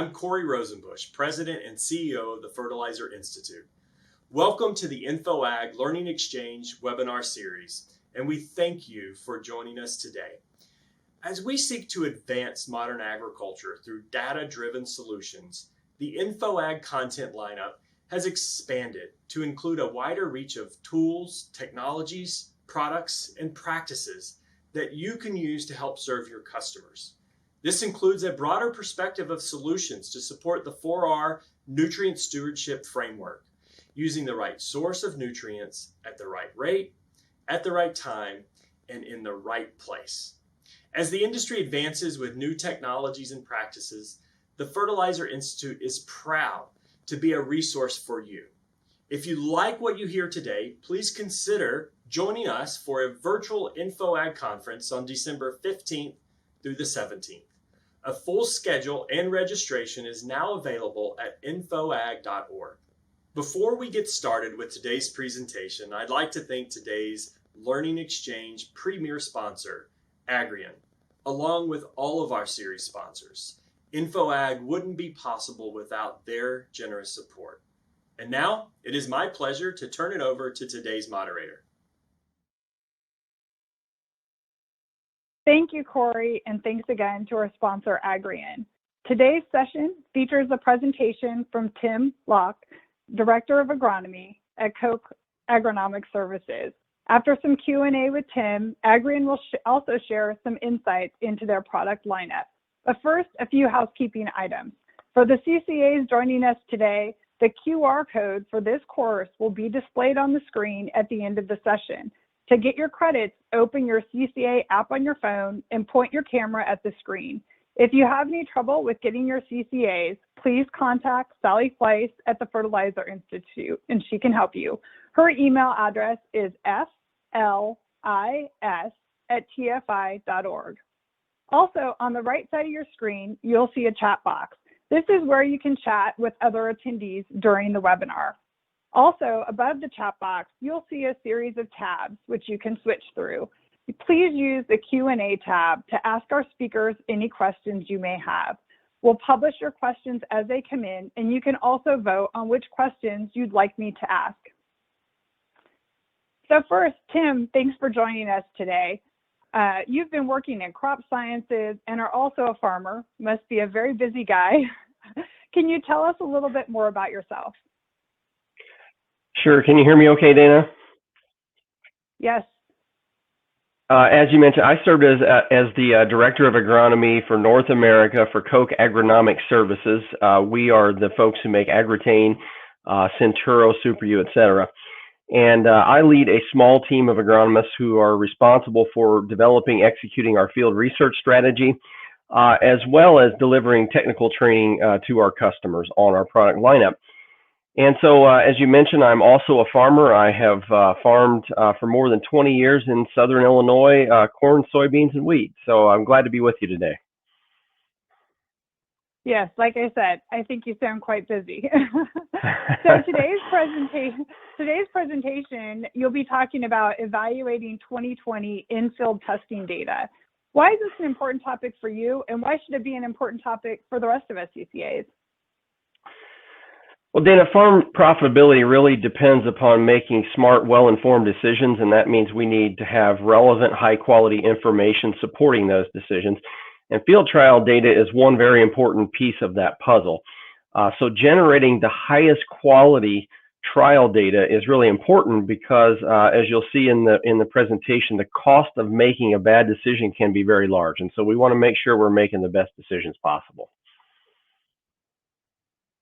I'm Corey Rosenbush, President and CEO of the Fertilizer Institute. Welcome to the InfoAg Learning Exchange webinar series, and we thank you for joining us today. As we seek to advance modern agriculture through data-driven solutions, the InfoAg content lineup has expanded to include a wider reach of tools, technologies, products, and practices that you can use to help serve your customers. This includes a broader perspective of solutions to support the 4R nutrient stewardship framework, using the right source of nutrients at the right rate, at the right time, and in the right place. As the industry advances with new technologies and practices, the Fertilizer Institute is proud to be a resource for you. If you like what you hear today, please consider joining us for a virtual InfoAg conference on December 15th through the 17th. A full schedule and registration is now available at infoag.org. Before we get started with today's presentation, I'd like to thank today's Learning Exchange premier sponsor, Agrion, along with all of our series sponsors. InfoAg wouldn't be possible without their generous support. And now, it is my pleasure to turn it over to today's moderator. Thank you, Corey, and thanks again to our sponsor, Agrion. Today's session features a presentation from Tim Locke, Director of Agronomy at Koch Agronomic Services. After some Q&A with Tim, Agrion will also share some insights into their product lineup. But first, a few housekeeping items. For the CCAs joining us today, the QR code for this course will be displayed on the screen at the end of the session. To get your credits, open your CCA app on your phone and point your camera at the screen. If you have any trouble with getting your CCAs, please contact Sally Fleiss at the Fertilizer Institute, and she can help you. Her email address is flis@tfi.org. Also, on the right side of your screen, you'll see a chat box. This is where you can chat with other attendees during the webinar. Also, above the chat box, you'll see a series of tabs which you can switch through. Please use the Q&A tab to ask our speakers any questions you may have. We'll publish your questions as they come in, and you can also vote on which questions you'd like me to ask. So first, Tim, thanks for joining us today. You've been working in crop sciences and are also a farmer. Must be a very busy guy. Can you tell us a little bit more about yourself? Sure. Can you hear me okay, Dana? Yes. As you mentioned, I served as the Director of Agronomy for North America for Koch Agronomic Services. We are the folks who make Agritane, Centuro, Super U, etc. And I lead a small team of agronomists who are responsible for developing, executing our field research strategy, as well as delivering technical training to our customers on our product lineup. And so, as you mentioned, I'm also a farmer. I have farmed for more than 20 years in Southern Illinois, corn, soybeans, and wheat. So I'm glad to be with you today. Yes, like I said, I think you sound quite busy. So today's presentation, you'll be talking about evaluating 2020 in-field testing data. Why is this an important topic for you, and why should it be an important topic for the rest of us CCAs? Well, Dana, farm profitability really depends upon making smart, well-informed decisions, and that means we need to have relevant, high-quality information supporting those decisions. And field trial data is one very important piece of that puzzle. So generating the highest quality trial data is really important because, as you'll see in the presentation, the cost of making a bad decision can be very large. And so we want to make sure we're making the best decisions possible.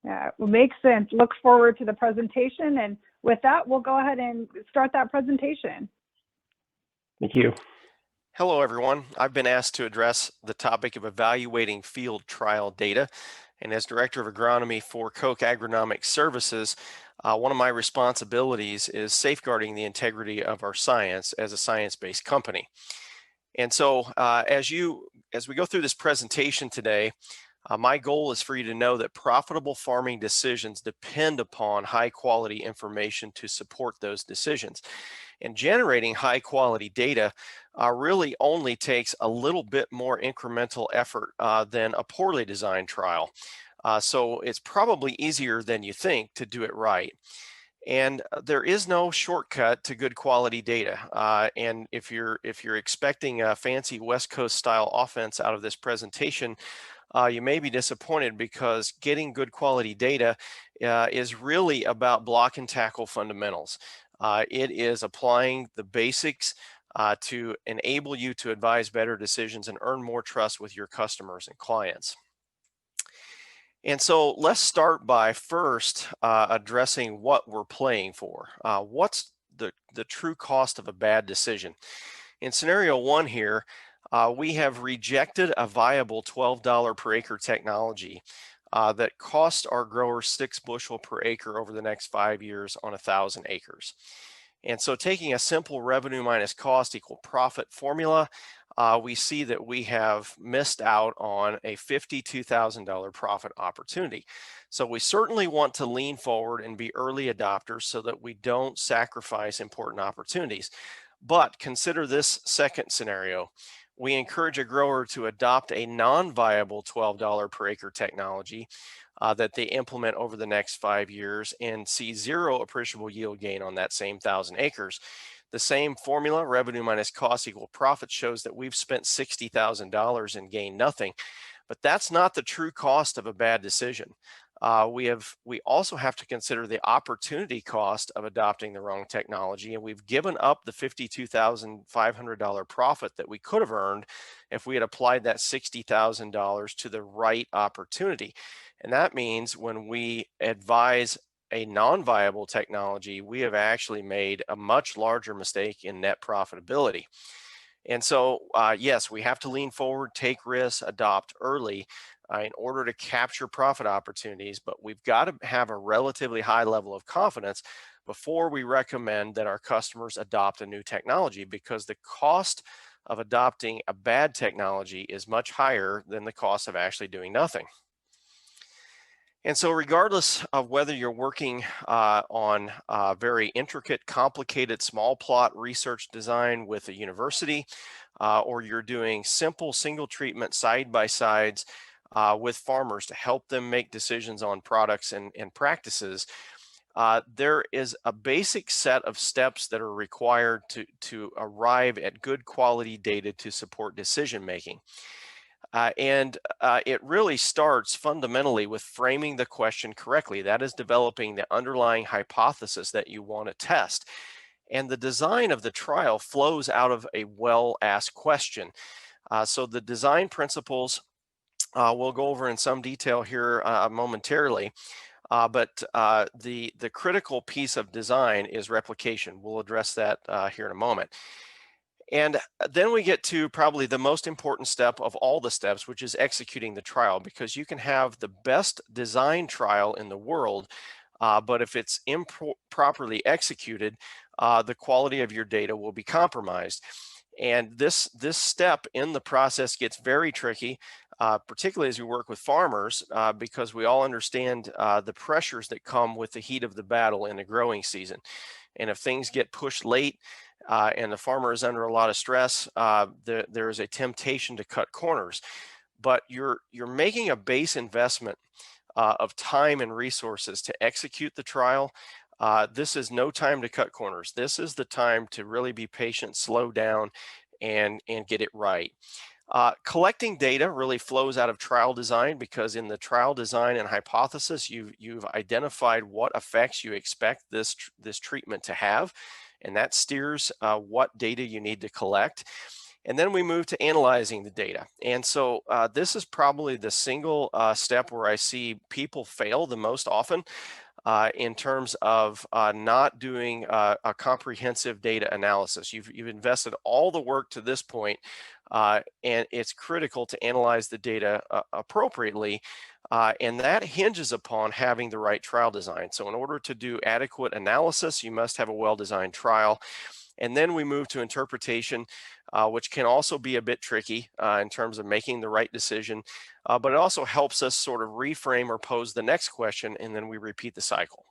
Yeah, well, makes sense. Look forward to the presentation. And with that, we'll go ahead and start that presentation. Thank you. Hello, everyone. I've been asked to address the topic of evaluating field trial data. And as Director of Agronomy for Koch Agronomic Services, one of my responsibilities is safeguarding the integrity of our science as a science-based company. And so as we go through this presentation today, my goal is for you to know that profitable farming decisions depend upon high quality information to support those decisions. And generating high quality data really only takes a little bit more incremental effort than a poorly designed trial. So it's probably easier than you think to do it right. And there is no shortcut to good quality data. And if you're expecting a fancy West Coast style offense out of this presentation, you may be disappointed, because getting good quality data is really about block and tackle fundamentals. It is applying the basics to enable you to advise better decisions and earn more trust with your customers and clients. And so let's start by first addressing what we're playing for. What's the true cost of a bad decision? In scenario one here, we have rejected a viable $12 per acre technology that cost our growers 6 bushel per acre over the next 5 years on 1,000 acres. And so taking a simple revenue minus cost equal profit formula, we see that we have missed out on a $52,000 profit opportunity. So we certainly want to lean forward and be early adopters so that we don't sacrifice important opportunities. But consider this second scenario. We encourage a grower to adopt a non-viable $12 per acre technology that they implement over the next 5 years and see zero appreciable yield gain on that same 1,000 acres. The same formula, revenue minus cost equal profit, shows that we've spent $60,000 and gained nothing. But that's not the true cost of a bad decision. We also have to consider the opportunity cost of adopting the wrong technology, and we've given up the $52,500 profit that we could have earned if we had applied that $60,000 to the right opportunity. And that means when we advise a non-viable technology, we have actually made a much larger mistake in net profitability. And so, yes, we have to lean forward, take risks, adopt early in order to capture profit opportunities, but we've got to have a relatively high level of confidence before we recommend that our customers adopt a new technology, because the cost of adopting a bad technology is much higher than the cost of actually doing nothing. And so regardless of whether you're working on very intricate, complicated small plot research design with a university, or you're doing simple single treatment side-by-sides with farmers to help them make decisions on products and practices, there is a basic set of steps that are required to arrive at good quality data to support decision making. And it really starts fundamentally with framing the question correctly. That is developing the underlying hypothesis that you want to test. And the design of the trial flows out of a well-asked question. So the design principles we'll go over in some detail here momentarily. But the critical piece of design is replication. We'll address that here in a moment. And then we get to probably the most important step of all the steps, which is executing the trial, because you can have the best design trial in the world, but if it's improperly executed, the quality of your data will be compromised. And this step in the process gets very tricky, particularly as we work with farmers, because we all understand the pressures that come with the heat of the battle in the growing season. And if things get pushed late, and the farmer is under a lot of stress, there is a temptation to cut corners. But you're making a base investment of time and resources to execute the trial. This is no time to cut corners. This is the time to really be patient, slow down, and get it right. Collecting data really flows out of trial design, because in the trial design and hypothesis, you've identified what effects you expect this treatment to have, and that steers what data you need to collect. And then we move to analyzing the data. And so this is probably the single step where I see people fail the most often in terms of not doing a comprehensive data analysis. You've invested all the work to this point, and it's critical to analyze the data appropriately. And that hinges upon having the right trial design. So in order to do adequate analysis, you must have a well-designed trial. And then we move to interpretation, which can also be a bit tricky in terms of making the right decision, but it also helps us sort of reframe or pose the next question, and then we repeat the cycle.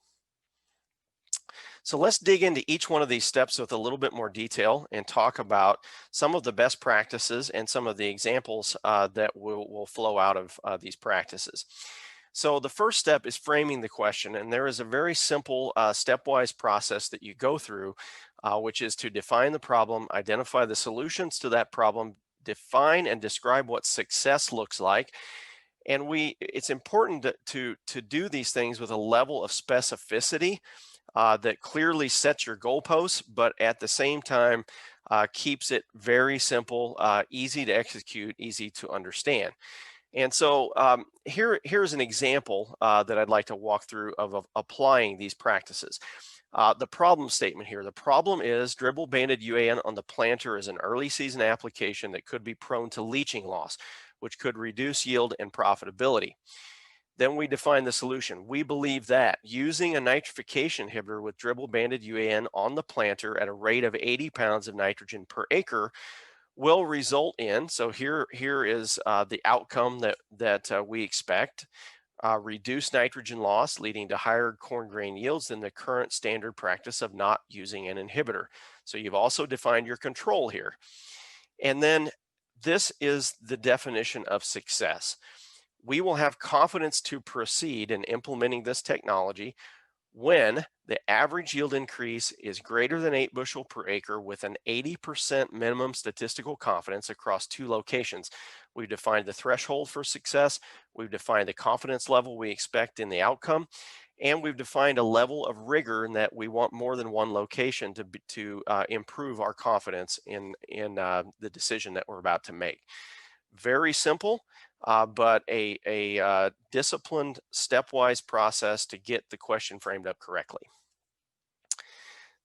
So let's dig into each one of these steps with a little bit more detail and talk about some of the best practices and some of the examples that will flow out of these practices. So the first step is framing the question, and there is a very simple stepwise process that you go through, which is to define the problem, identify the solutions to that problem, define and describe what success looks like. And it's important to do these things with a level of specificity that clearly sets your goalposts, but at the same time keeps it very simple, easy to execute, easy to understand. And so here's an example that I'd like to walk through of applying these practices. The problem statement here. The problem is dribble banded UAN on the planter is an early season application that could be prone to leaching loss, which could reduce yield and profitability. Then we define the solution. We believe that using a nitrification inhibitor with dribble banded UAN on the planter at a rate of 80 pounds of nitrogen per acre will result in, so here is the outcome that we expect, reduced nitrogen loss leading to higher corn grain yields than the current standard practice of not using an inhibitor. So you've also defined your control here. And then this is the definition of success. We will have confidence to proceed in implementing this technology when the average yield increase is greater than 8 bushel per acre with an 80% minimum statistical confidence across 2 locations. We've defined the threshold for success, we've defined the confidence level we expect in the outcome, and we've defined a level of rigor in that we want more than one location to improve our confidence in the decision that we're about to make. Very simple, but a disciplined, stepwise process to get the question framed up correctly.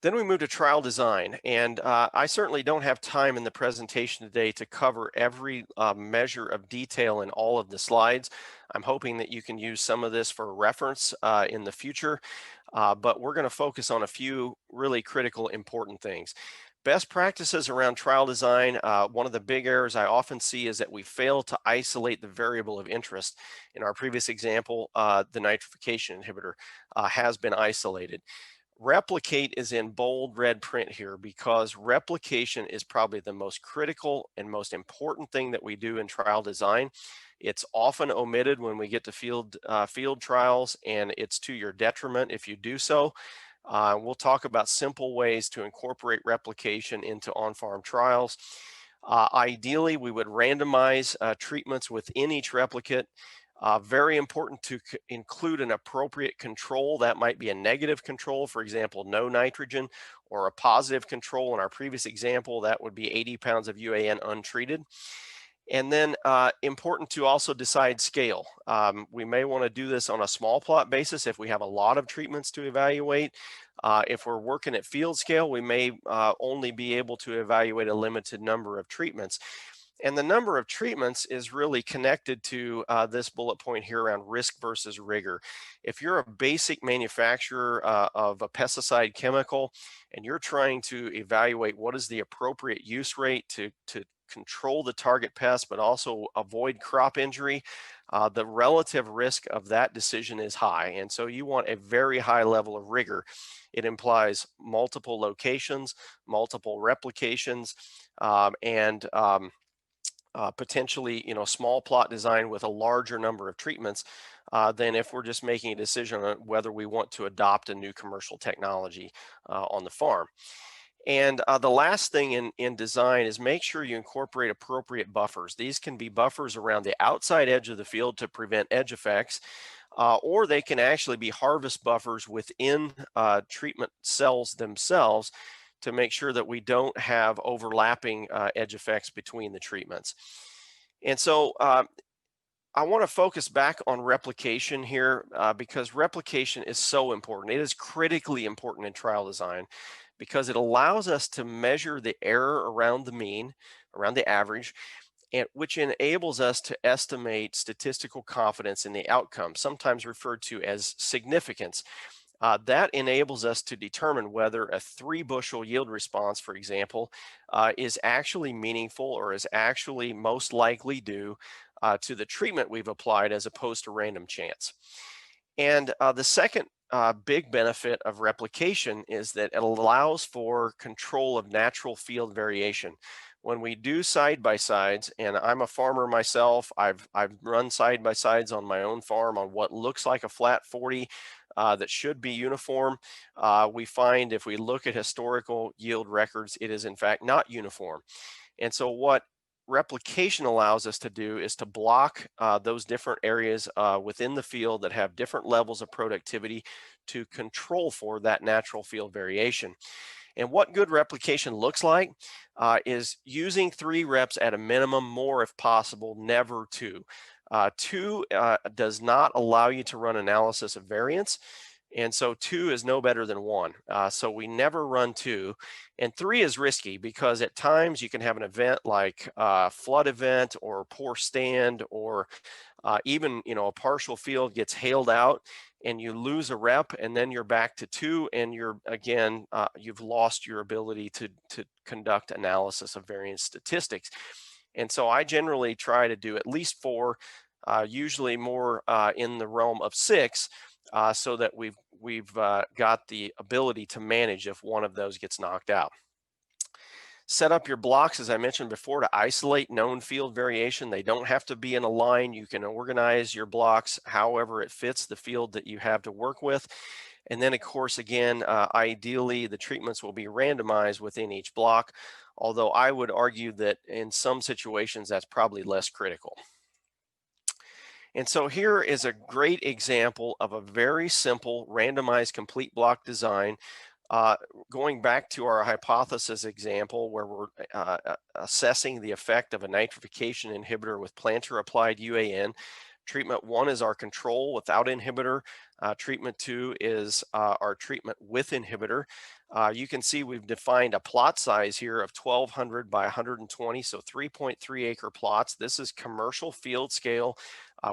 Then we move to trial design, and I certainly don't have time in the presentation today to cover every measure of detail in all of the slides. I'm hoping that you can use some of this for reference in the future, but we're going to focus on a few really critical, important things. Best practices around trial design. One of the big errors I often see is that we fail to isolate the variable of interest. In our previous example, the nitrification inhibitor has been isolated. Replicate is in bold red print here because replication is probably the most critical and most important thing that we do in trial design. It's often omitted when we get to field trials, and it's to your detriment if you do so. We'll talk about simple ways to incorporate replication into on-farm trials. Ideally, we would randomize treatments within each replicate. Very important to include an appropriate control. That might be a negative control, for example, no nitrogen, or a positive control. In our previous example, that would be 80 pounds of UAN untreated. And then important to also decide scale. We may want to do this on a small plot basis if we have a lot of treatments to evaluate. If we're working at field scale, we may only be able to evaluate a limited number of treatments. And the number of treatments is really connected to this bullet point here around risk versus rigor. If you're a basic manufacturer of a pesticide chemical and you're trying to evaluate what is the appropriate use rate to control the target pest, but also avoid crop injury, the relative risk of that decision is high. And so you want a very high level of rigor. It implies multiple locations, multiple replications, and potentially, small plot design with a larger number of treatments than if we're just making a decision on whether we want to adopt a new commercial technology on the farm. And the last thing in design is make sure you incorporate appropriate buffers. These can be buffers around the outside edge of the field to prevent edge effects, or they can actually be harvest buffers within treatment cells themselves to make sure that we don't have overlapping edge effects between the treatments. And so I want to focus back on replication here because replication is so important. It is critically important in trial design because it allows us to measure the error around the mean, around the average, and which enables us to estimate statistical confidence in the outcome, sometimes referred to as significance. That enables us to determine whether a 3 bushel yield response, for example, is actually meaningful or is actually most likely due to the treatment we've applied as opposed to random chance. And the second big benefit of replication is that it allows for control of natural field variation. when we do side-by-sides, and I'm a farmer myself, I've run side-by-sides on my own farm on what looks like a flat 40 that should be uniform. We find if we look at historical yield records, it is in fact not uniform. And so what replication allows us to do is to block those different areas within the field that have different levels of productivity to control for that natural field variation. And what good replication looks like is using 3 reps at a minimum, more if possible, never 2. 2 does not allow you to run analysis of variance. And so 2 is no better than 1. So we never run 2. And 3 is risky because at times you can have an event like a flood event or poor stand, or even a partial field gets hailed out and you lose a rep, and then you're back to 2, and you're again you've lost your ability to conduct analysis of variance statistics. And so I generally try to do at least 4, usually more in the realm of 6, so that we've got the ability to manage if one of those gets knocked out. Set up your blocks, as I mentioned before, to isolate known field variation. They don't have to be in a line. You can organize your blocks however it fits the field that you have to work with. And then, of course, again, ideally, the treatments will be randomized within each block, although I would argue that in some situations that's probably less critical. And so here is a great example of a very simple randomized complete block design. Going back to our hypothesis example where we're assessing the effect of a nitrification inhibitor with planter applied UAN. Treatment 1 is our control without inhibitor. Treatment 2 is our treatment with inhibitor. You can see we've defined a plot size here of 1200 by 120, so 3.3 acre plots. This is commercial field scale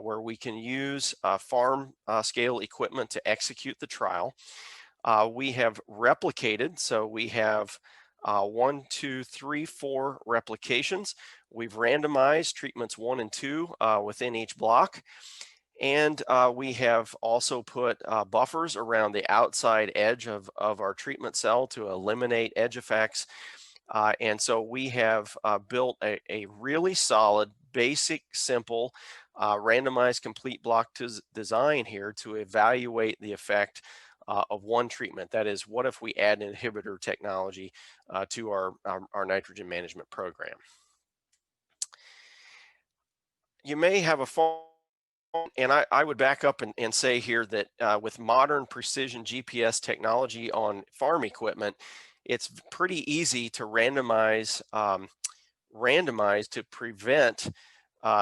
where we can use farm scale equipment to execute the trial. We have replicated, so we have 1, 2, 3, 4 replications. We've randomized treatments 1 and 2 within each block. And we have also put buffers around the outside edge of our treatment cell to eliminate edge effects. And so we have built a really solid, basic, simple, randomized complete block design here to evaluate the effect of one treatment. That is, what if we add an inhibitor technology to our nitrogen management program? You may have a farm, and I would back up and say here that with modern precision GPS technology on farm equipment, it's pretty easy to randomize to prevent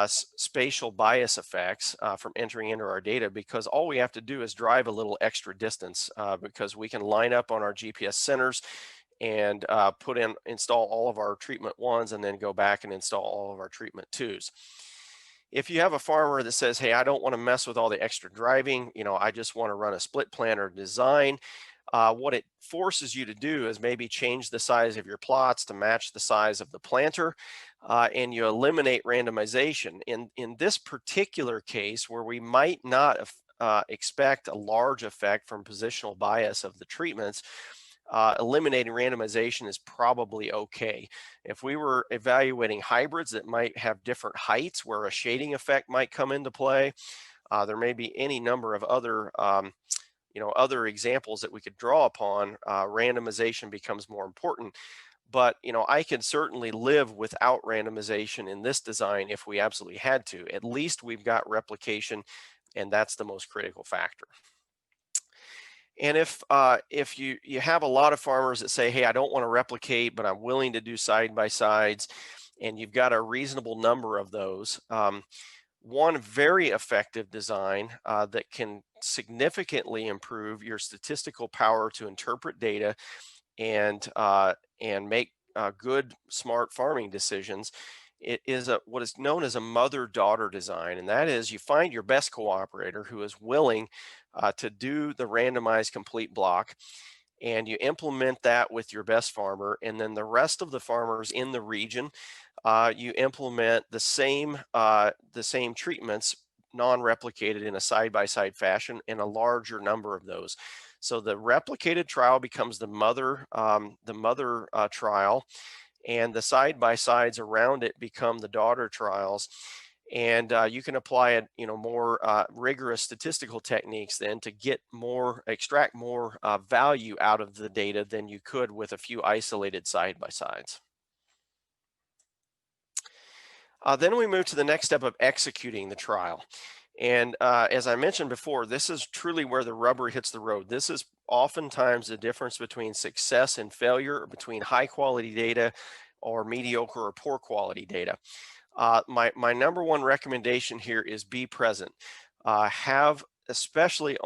spatial bias effects from entering into our data, because all we have to do is drive a little extra distance because we can line up on our GPS centers and install all of our treatment 1s and then go back and install all of our treatment 2s. If you have a farmer that says, hey, I don't want to mess with all the extra driving, I just want to run a split planter design, what it forces you to do is maybe change the size of your plots to match the size of the planter, and you eliminate randomization. In this particular case, where we might not expect a large effect from positional bias of the treatments, eliminating randomization is probably okay. If we were evaluating hybrids that might have different heights where a shading effect might come into play, there may be any number of other other examples that we could draw upon. Randomization becomes more important. But I can certainly live without randomization in this design if we absolutely had to. At least we've got replication, and that's the most critical factor. And if you have a lot of farmers that say, hey, I don't want to replicate, but I'm willing to do side-by-sides, and you've got a reasonable number of those, one very effective design that can significantly improve your statistical power to interpret data and make good, smart farming decisions. It is what is known as a mother-daughter design, and that is you find your best cooperator who is willing to do the randomized complete block, and you implement that with your best farmer, and then the rest of the farmers in the region, you implement the same treatments, non-replicated in a side-by-side fashion, in a larger number of those. So the replicated trial becomes the mother trial, and the side-by-sides around it become the daughter trials. And you can apply it, more rigorous statistical techniques then to extract more value out of the data than you could with a few isolated side-by-sides. Then we move to the next step of executing the trial. And as I mentioned before, this is truly where the rubber hits the road. This is oftentimes the difference between success and failure, or between high quality data or mediocre or poor quality data. My number one recommendation here is be present. Especially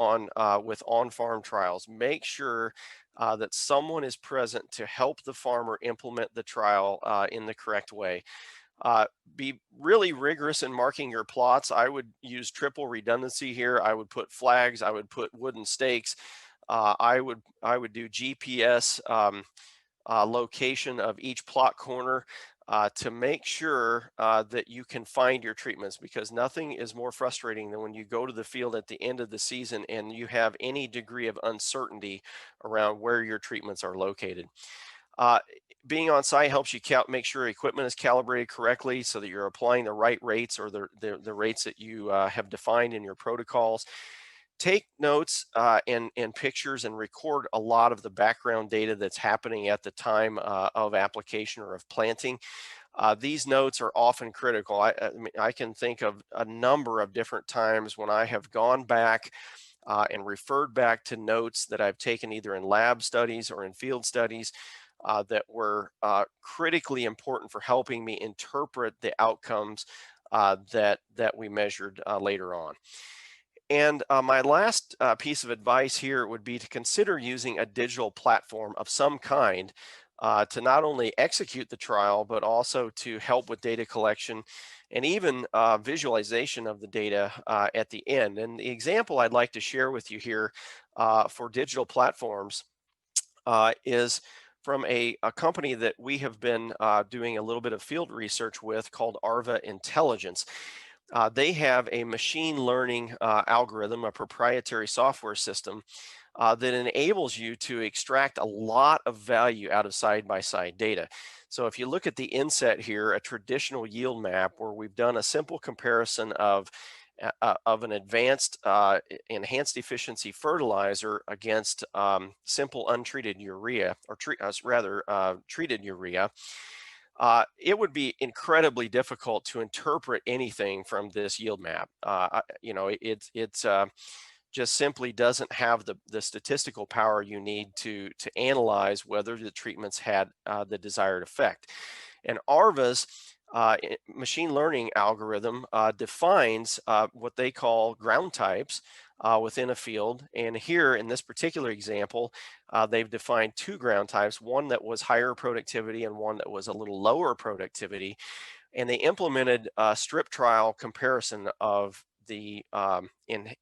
with on-farm trials, make sure that someone is present to help the farmer implement the trial in the correct way. Be really rigorous in marking your plots. I would use triple redundancy here. I would put flags. I would put wooden stakes. I would do GPS location of each plot corner to make sure that you can find your treatments, because nothing is more frustrating than when you go to the field at the end of the season and you have any degree of uncertainty around where your treatments are located. Being on site helps you make sure equipment is calibrated correctly so that you're applying the right rates, or the rates that you have defined in your protocols. Take notes and pictures, and record a lot of the background data that's happening at the time of application or of planting. These notes are often critical. I can think of a number of different times when I have gone back and referred back to notes that I've taken either in lab studies or in field studies that were critically important for helping me interpret the outcomes that we measured later on. And my last piece of advice here would be to consider using a digital platform of some kind to not only execute the trial, but also to help with data collection and even visualization of the data at the end. And the example I'd like to share with you here for digital platforms is from a company that we have been doing a little bit of field research with, called Arva Intelligence. They have a machine learning algorithm, a proprietary software system that enables you to extract a lot of value out of side-by-side data. So if you look at the inset here, a traditional yield map where we've done a simple comparison of an advanced enhanced efficiency fertilizer against simple untreated urea, or treated urea, it would be incredibly difficult to interpret anything from this yield map. It's just simply doesn't have the statistical power you need to analyze whether the treatments had the desired effect. And Arva's machine learning algorithm defines what they call ground types within a field. And here in this particular example, they've defined two ground types, one that was higher productivity and one that was a little lower productivity. And they implemented a strip trial comparison of the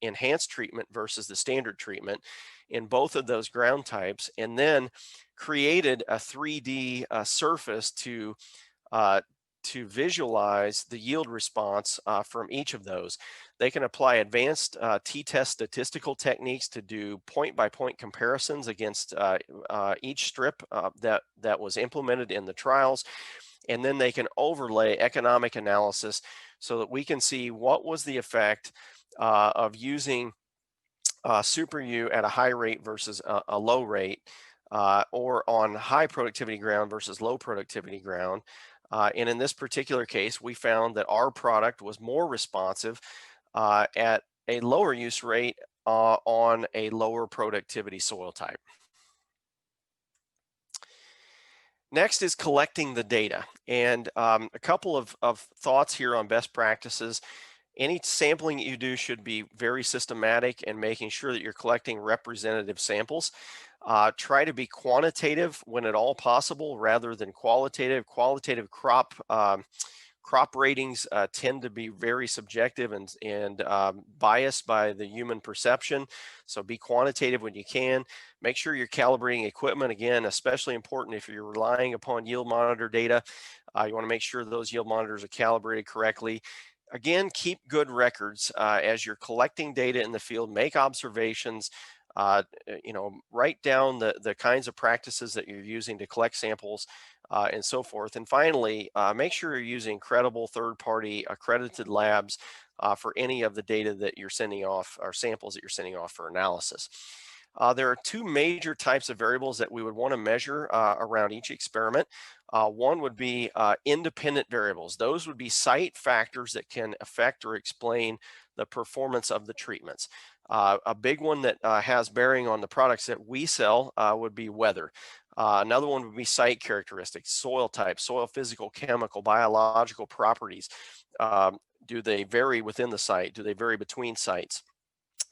enhanced treatment versus the standard treatment in both of those ground types, and then created a 3D surface to visualize the yield response from each of those. They can apply advanced t-test statistical techniques to do point-by-point comparisons against each strip that was implemented in the trials. And then they can overlay economic analysis so that we can see what was the effect of using Super U at a high rate versus a low rate, or on high productivity ground versus low productivity ground. And in this particular case, we found that our product was more responsive at a lower use rate on a lower productivity soil type. Next is collecting the data. And a couple of thoughts here on best practices. Any sampling you do should be very systematic and making sure that you're collecting representative samples. Try to be quantitative when at all possible rather than qualitative. Qualitative crop ratings tend to be very subjective and biased by the human perception. So be quantitative when you can. Make sure you're calibrating equipment. Again, especially important if you're relying upon yield monitor data. You want to make sure those yield monitors are calibrated correctly. Again, keep good records as you're collecting data in the field. Make observations. Write down the kinds of practices that you're using to collect samples. and so forth. And finally, make sure you're using credible third-party accredited labs for any of the data that you're sending off or samples that you're sending off for analysis. There are two major types of variables that we would want to measure around each experiment. One would be independent variables. Those would be site factors that can affect or explain the performance of the treatments. A big one that has bearing on the products that we sell would be weather. Another one would be site characteristics, soil type, soil physical, chemical, biological properties. Do they vary within the site? Do they vary between sites?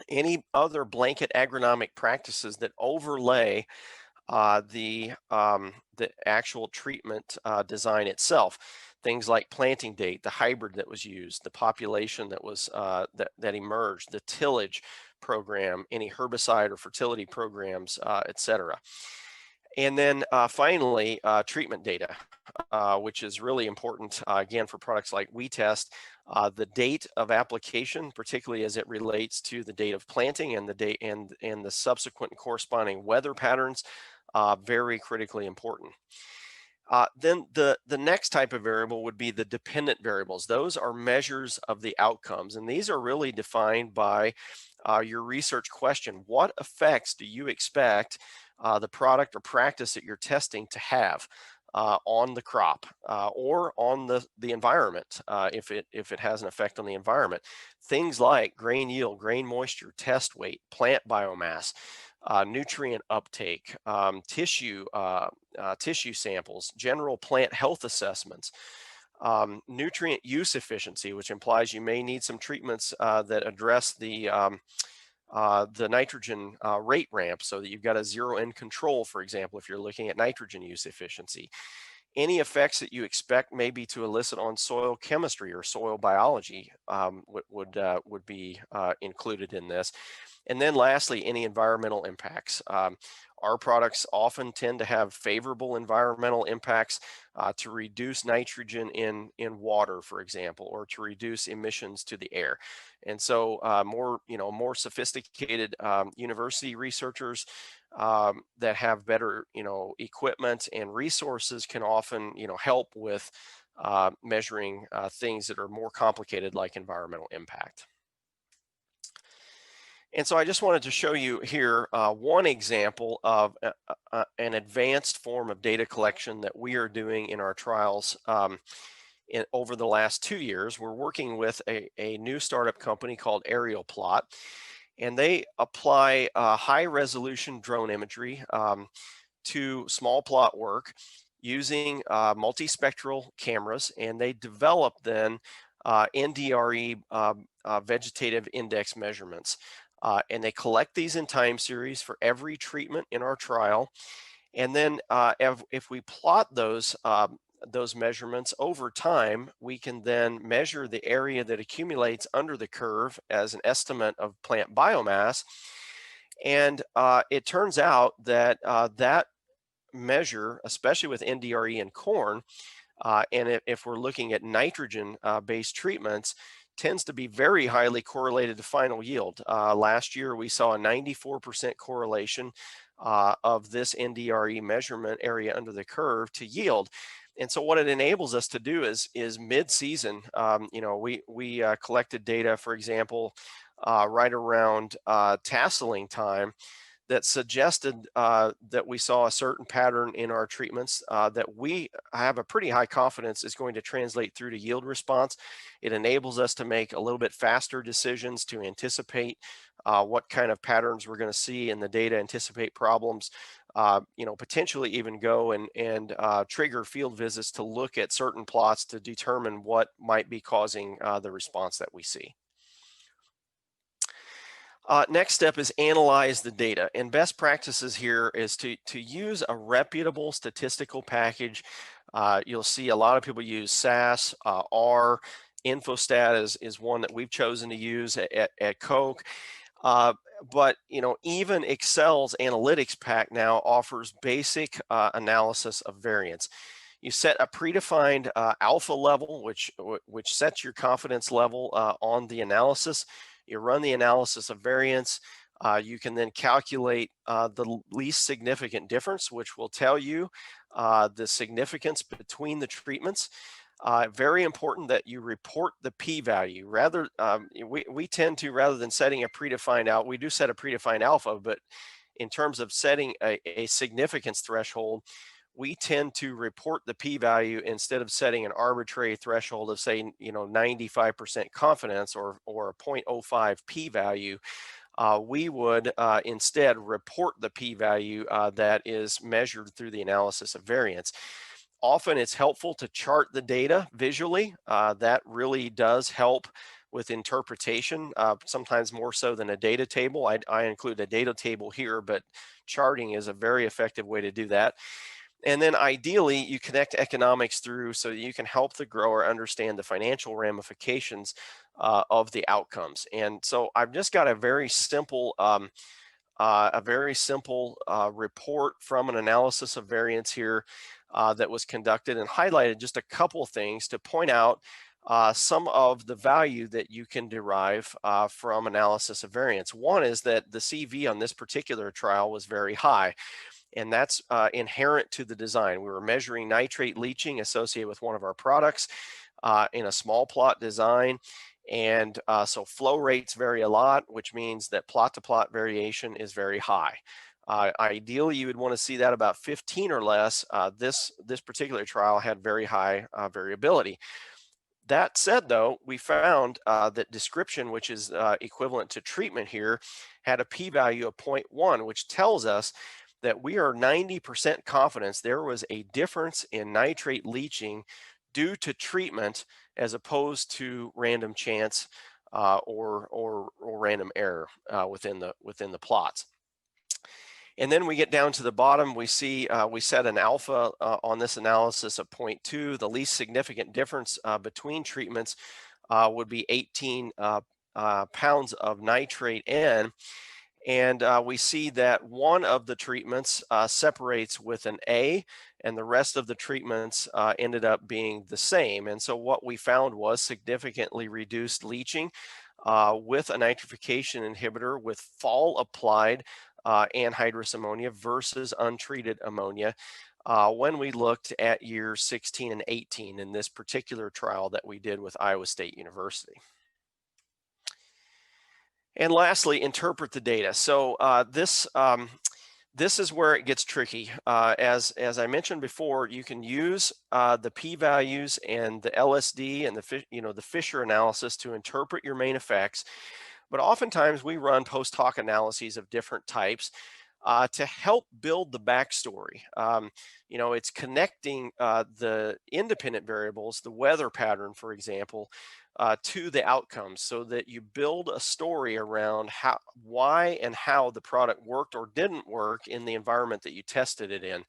Any other blanket agronomic practices that overlay the actual treatment design itself. Things like planting date, the hybrid that was used, the population that was that emerged, the tillage program, any herbicide or fertility programs, etc. And then finally, treatment data, which is really important, again, for products like we test. The date of application, particularly as it relates to the date of planting and the date and the subsequent corresponding weather patterns, very critically important. Then the next type of variable would be the dependent variables. Those are measures of the outcomes, and these are really defined by your research question. What effects do you expect the product or practice that you're testing to have on the crop or on the environment if it has an effect on the environment? Things like grain yield, grain moisture, test weight, plant biomass, nutrient uptake, tissue samples, general plant health assessments, nutrient use efficiency, which implies you may need some treatments that address the nitrogen rate ramp so that you've got a zero-in control, for example, if you're looking at nitrogen use efficiency. Any effects that you expect maybe to elicit on soil chemistry or soil biology would be included in this. And then lastly, any environmental impacts. Our products often tend to have favorable environmental impacts to reduce nitrogen in water, for example, or to reduce emissions to the air. And so more sophisticated university researchers that have better equipment and resources can often help with measuring things that are more complicated, like environmental impact. And so I just wanted to show you here one example of an advanced form of data collection that we are doing in our trials over the last 2 years. We're working with a new startup company called Aerial Plot, and they apply high resolution drone imagery to small plot work using multispectral cameras, and they develop then NDRE vegetative index measurements. And they collect these in time series for every treatment in our trial. And then if we plot those measurements over time, we can then measure the area that accumulates under the curve as an estimate of plant biomass. And it turns out that that measure, especially with NDRE in corn, and if we're looking at nitrogen-based treatments, tends to be very highly correlated to final yield. Last year, we saw a 94% correlation of this NDRE measurement area under the curve to yield. And so what it enables us to do is mid-season, we collected data, for example, right around tasseling time, that suggested that we saw a certain pattern in our treatments that we have a pretty high confidence is going to translate through to yield response. It enables us to make a little bit faster decisions to anticipate what kind of patterns we're going to see in the data, anticipate problems, potentially even go and trigger field visits to look at certain plots to determine what might be causing the response that we see. Next step is analyze the data, and best practices here is to use a reputable statistical package. You'll see a lot of people use SAS, R, Infostat is one that we've chosen to use at Koch. But even Excel's analytics pack now offers basic analysis of variance. You set a predefined alpha level, which sets your confidence level on the analysis. You run the analysis of variance. You can then calculate the least significant difference, which will tell you the significance between the treatments. Very important that you report the p-value. We tend to, rather than setting a predefined out, we do set a predefined alpha, but in terms of setting a significance threshold, we tend to report the p-value instead of setting an arbitrary threshold of, say, 95% confidence or a 0.05 p-value. We would instead report the p-value that is measured through the analysis of variance. Often it's helpful to chart the data visually. That really does help with interpretation, sometimes more so than a data table. I include a data table here, but charting is a very effective way to do that. And then ideally, you connect economics through so that you can help the grower understand the financial ramifications of the outcomes. And so I've just got a very simple report from an analysis of variance here that was conducted, and highlighted just a couple of things to point out some of the value that you can derive from analysis of variance. One is that the CV on this particular trial was very high, and that's inherent to the design. We were measuring nitrate leaching associated with one of our products in a small plot design. And so flow rates vary a lot, which means that plot to plot variation is very high. Ideally, you would want to see that about 15 or less. This particular trial had very high variability. That said, though, we found that description, which is equivalent to treatment here, had a p-value of 0.1, which tells us that we are 90% confidence there was a difference in nitrate leaching due to treatment as opposed to random chance or random error within the plots. And then we get down to the bottom, we see we set an alpha on this analysis of 0.2. The least significant difference between treatments would be 18 pounds of nitrate N. And we see that one of the treatments separates with an A, and the rest of the treatments ended up being the same. And so what we found was significantly reduced leaching with a nitrification inhibitor with fall applied anhydrous ammonia versus untreated ammonia when we looked at years 16 and 18 in this particular trial that we did with Iowa State University. And lastly, interpret the data. So this is where it gets tricky. As I mentioned before, you can use the p-values and the LSD and the Fisher analysis to interpret your main effects. But oftentimes we run post hoc analyses of different types to help build the backstory. It's connecting the independent variables, the weather pattern, for example, to the outcomes, so that you build a story around why and how the product worked or didn't work in the environment that you tested it in.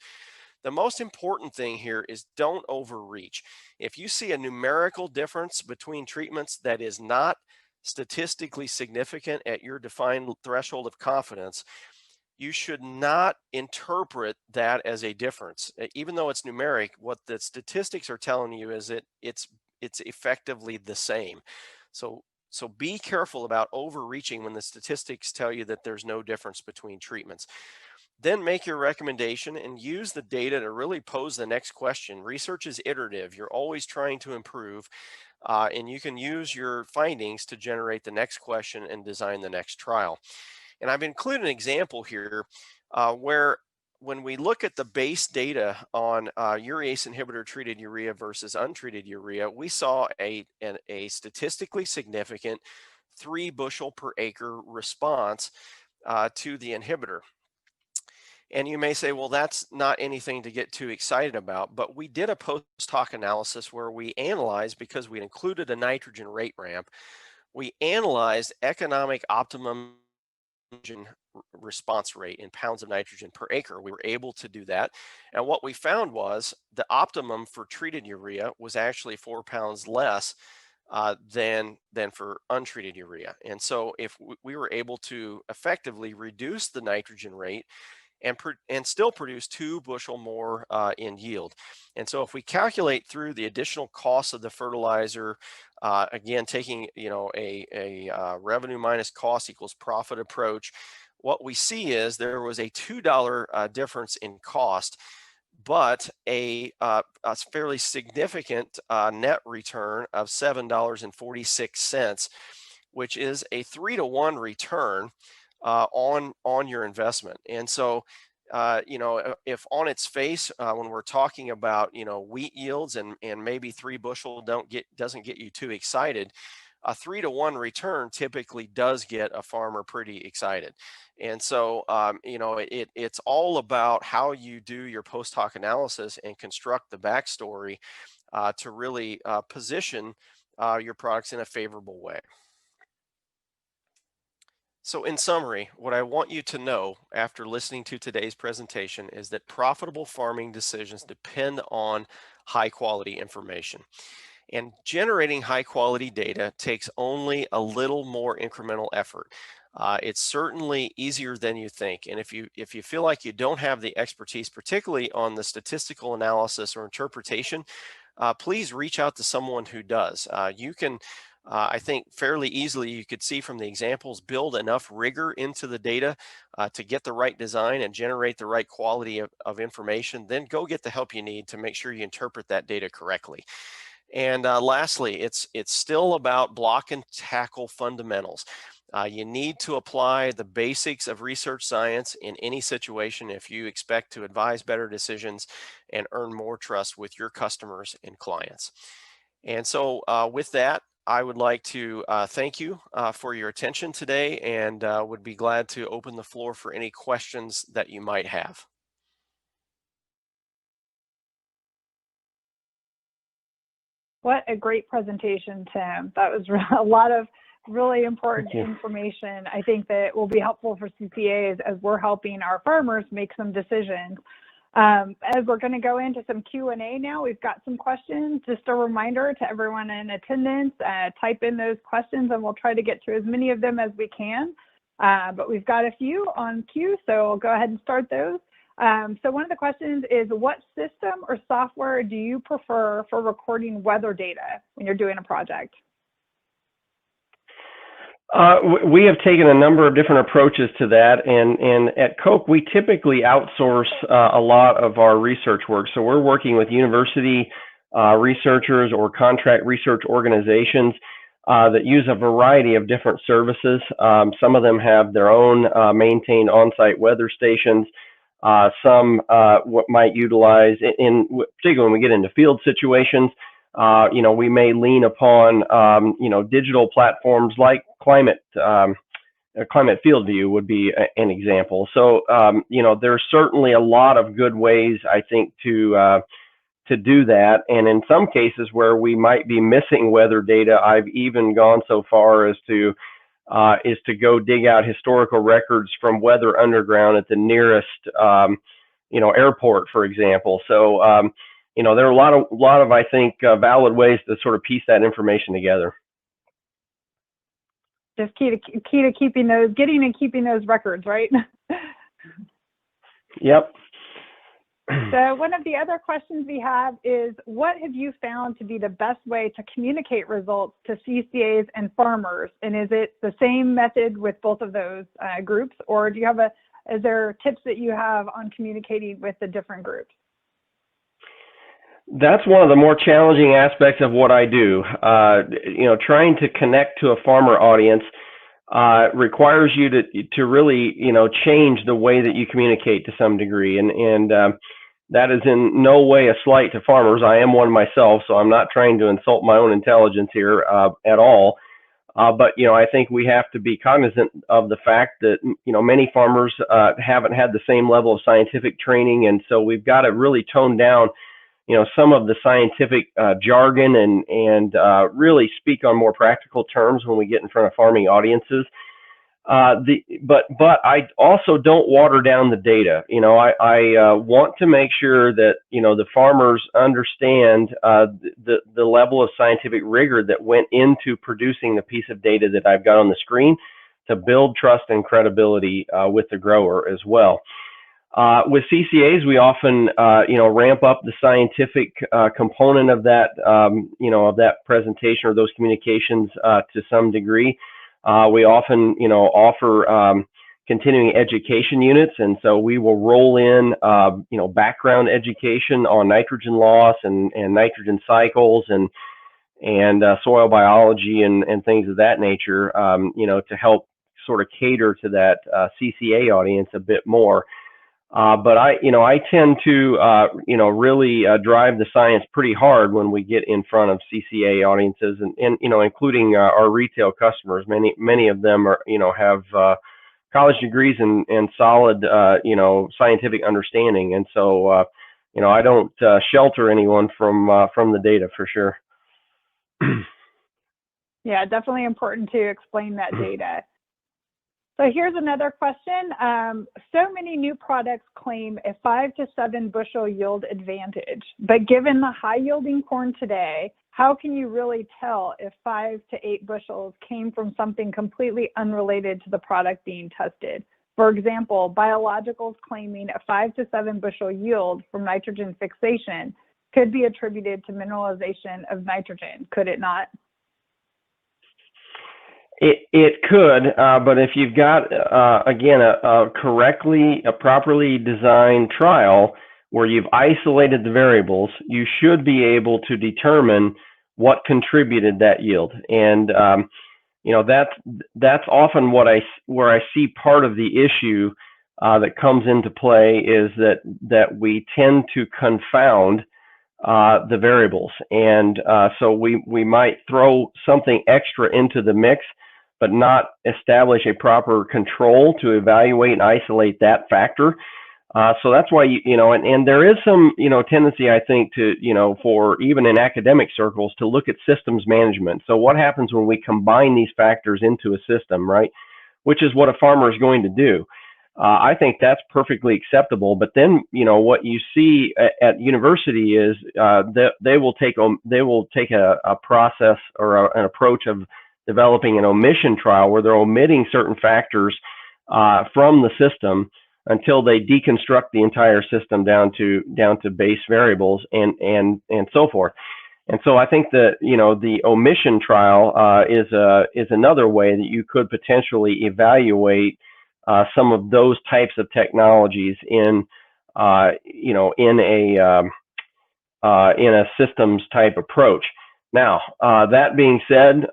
The most important thing here is don't overreach. If you see a numerical difference between treatments that is not statistically significant at your defined threshold of confidence, you should not interpret that as a difference. Even though it's numeric, what the statistics are telling you is it's effectively the same. So be careful about overreaching when the statistics tell you that there's no difference between treatments. Then make your recommendation and use the data to really pose the next question. Research is iterative. You're always trying to improve, and you can use your findings to generate the next question and design the next trial. And I've included an example here where when we look at the base data on urease inhibitor treated urea versus untreated urea, we saw a statistically significant 3 bushel per acre response to the inhibitor. And you may say, well, that's not anything to get too excited about, but we did a post hoc analysis where we analyzed, because we included a nitrogen rate ramp, we analyzed economic optimum response rate in pounds of nitrogen per acre. We were able to do that. And what we found was the optimum for treated urea was actually 4 pounds less than for untreated urea. And so if we were able to effectively reduce the nitrogen rate and still produce 2 bushel more in yield. And so if we calculate through the additional costs of the fertilizer, again, taking a revenue minus cost equals profit approach, what we see is there was a $2 difference in cost but a fairly significant net return of $7.46, which is a 3-to-1 return on your investment. And so, if on its face, when we're talking about wheat yields and maybe 3 bushel doesn't get you too excited, a 3-to-1 return typically does get a farmer pretty excited. And so, it's all about how you do your post hoc analysis and construct the backstory to really position your products in a favorable way. So in summary, what I want you to know after listening to today's presentation is that profitable farming decisions depend on high quality information. And generating high quality data takes only a little more incremental effort. It's certainly easier than you think. And if you feel like you don't have the expertise, particularly on the statistical analysis or interpretation, please reach out to someone who does. You can, I think fairly easily, you could see from the examples, build enough rigor into the data to get the right design and generate the right quality of information. Then go get the help you need to make sure you interpret that data correctly. And lastly, it's still about block and tackle fundamentals. You need to apply the basics of research science in any situation if you expect to advise better decisions and earn more trust with your customers and clients. And so with that, I would like to thank you for your attention today, and would be glad to open the floor for any questions that you might have. What a great presentation, Tim. That was a lot of really important information. I think that will be helpful for CCAs as we're helping our farmers make some decisions. As we're going to go into some Q&A now, we've got some questions. Just a reminder to everyone in attendance, type in those questions and we'll try to get to as many of them as we can. But we've got a few on queue, so we'll go ahead and start those. So one of the questions is, what system or software do you prefer for recording weather data when you're doing a project? We have taken a number of different approaches to that, and at Koch, we typically outsource a lot of our research work. So we're working with university researchers or contract research organizations that use a variety of different services. Some of them have their own maintained on-site weather stations. Some might utilize, particularly when we get into field situations, we may lean upon, digital platforms like Climate Field View would be an example. So, there's certainly a lot of good ways, I think, to do that. And in some cases where we might be missing weather data, I've even gone so far as to go dig out historical records from Weather Underground at the nearest, airport, for example. So, there are a lot of I think, valid ways to sort of piece that information together. Just key to getting and keeping those records, right? Yep. So one of the other questions we have is, what have you found to be the best way to communicate results to CCAs and farmers? And is it the same method with both of those groups, or do you have is there tips that you have on communicating with the different groups? That's one of the more challenging aspects of what I do. Trying to connect to a farmer audience requires you to really, change the way that you communicate to some degree. And that is in no way a slight to farmers. I am one myself, so I'm not trying to insult my own intelligence here at all. But, I think we have to be cognizant of the fact that, many farmers haven't had the same level of scientific training. And so we've got to really tone down some of the scientific jargon and really speak on more practical terms when we get in front of farming audiences. But I also don't water down the data. I want to make sure that the farmers understand the level of scientific rigor that went into producing the piece of data that I've got on the screen to build trust and credibility with the grower as well. With CCAs, we often, ramp up the scientific component of that, of that presentation or those communications to some degree. We often, offer continuing education units, and so we will roll in background education on nitrogen loss and nitrogen cycles and soil biology and things of that nature, to help sort of cater to that CCA audience a bit more. But I tend to, really drive the science pretty hard when we get in front of CCA audiences, and including our retail customers. Many of them are, have college degrees and solid, scientific understanding, and so, I don't shelter anyone from the data for sure. Yeah, definitely important to explain that data. So here's another question. So many new products claim a 5 to 7 bushel yield advantage, but given the high yielding corn today, how can you really tell if 5 to 8 bushels came from something completely unrelated to the product being tested? For example, biologicals claiming a 5 to 7 bushel yield from nitrogen fixation could be attributed to mineralization of nitrogen, could it not? It could, but if you've got, again, a properly designed trial where you've isolated the variables, you should be able to determine what contributed that yield. And, that's often where I see part of the issue that comes into play is that we tend to confound the variables. And so we might throw something extra into the mix, but not establish a proper control to evaluate and isolate that factor. So that's why, and there is some, tendency, I think, to, for even in academic circles to look at systems management. So what happens when we combine these factors into a system, right? Which is what a farmer is going to do. I think that's perfectly acceptable. But then, what you see at university is that they will take a process or an approach of developing an omission trial where they're omitting certain factors from the system until they deconstruct the entire system down to base variables and so forth. And so I think that the omission trial is another way that you could potentially evaluate some of those types of technologies in a systems type approach. Now, that being said,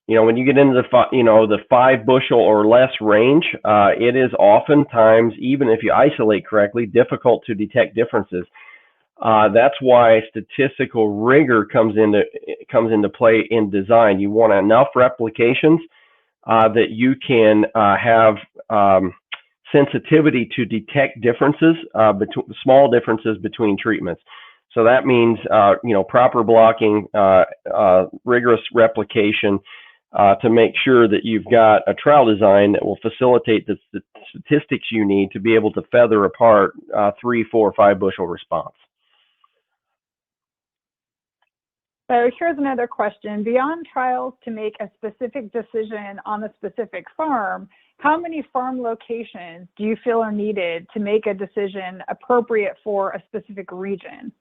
when you get into the 5 bushel or less range, it is oftentimes, even if you isolate correctly, difficult to detect differences. That's why statistical rigor comes into play in design. You want enough replications that you can have sensitivity to detect differences, small differences between treatments. So that means proper blocking, rigorous replication, to make sure that you've got a trial design that will facilitate the statistics you need to be able to feather apart 3, 4, 5 bushel response. So here's another question. Beyond trials to make a specific decision on a specific farm, how many farm locations do you feel are needed to make a decision appropriate for a specific region?